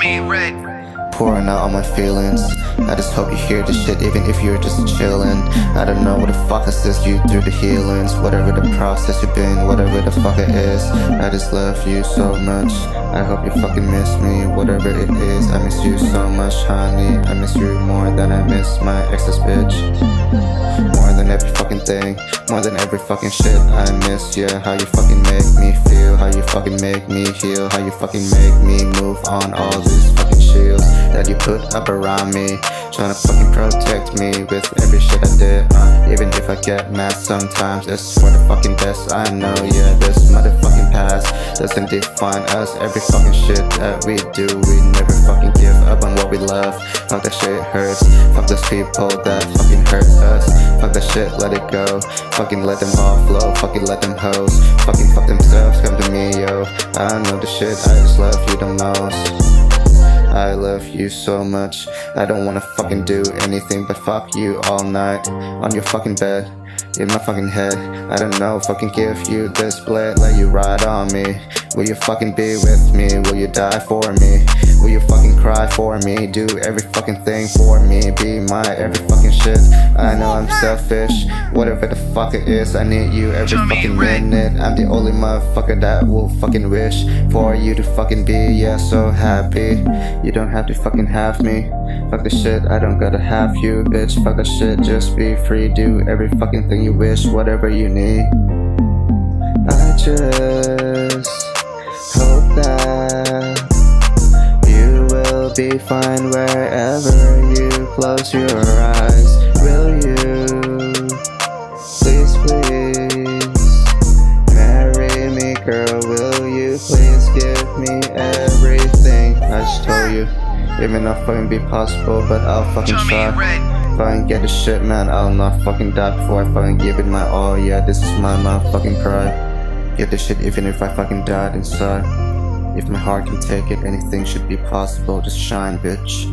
me red. Pouring out all my feelings. I just hope you hear this shit even if you're just chillin'. I don't know what the fuck assist you through the healings. Whatever the process you've been, whatever the fuck it is, I just love you so much. I hope you fucking miss me, whatever it is. I miss you so much, honey. I miss you more than I miss my ex's bitch. More than every fucking thing, more than every fucking shit I miss. Yeah, how you fucking make me feel, how you fucking make me heal, how you fucking make me move on all these fucking shields that you put up around me, trying to fucking protect me with every shit I did. Even if I get mad sometimes, it's for the fucking best. I know, yeah, this motherfucking past doesn't define us. Every fucking shit that we do, we never fucking give up on what we love. Fuck that shit hurts. Fuck those people that fucking hurt us. Fuck that shit, let it go. Fucking let them all flow. Fucking let them hoes. Fucking fuck themselves, come to me, yo. I know the shit, I just love you the most. I love you so much. I don't wanna fucking do anything but fuck you all night on your fucking bed, in my fucking head. I don't know, fucking give you this blade, let you ride on me. Will you fucking be with me? Will you die for me? Will you fucking cry for me? Do every fucking thing for me, be my every fucking shit. I know I'm selfish, whatever the fuck it is, I need you every fucking minute. I'm the only motherfucker that will fucking wish for you to fucking be, yeah, so happy. You don't have to fucking have me. Fuck the shit, I don't gotta have you, bitch. Fuck that shit, just be free. Do every fucking thing you wish, whatever you need. I just hope that you will be fine wherever you close your eyes. Will you please, please marry me, girl? Will you please give me everything? I just told you, even though fucking be possible, but I'll fucking try. Fucking get the shit, man, I'll not fucking die before I fucking give it my all. Yeah, this is my motherfucking pride. Get the shit even if I fucking died inside. If my heart can take it, anything should be possible. Just shine, bitch.